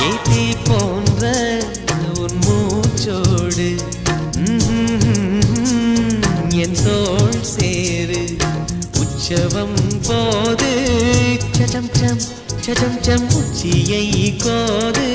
ஏத்தி போன்ற உன் மூச்சோடு என் தோள் சேரு உற்சவம் போது சடம் சம் சடம் சம் உச்சியை கோது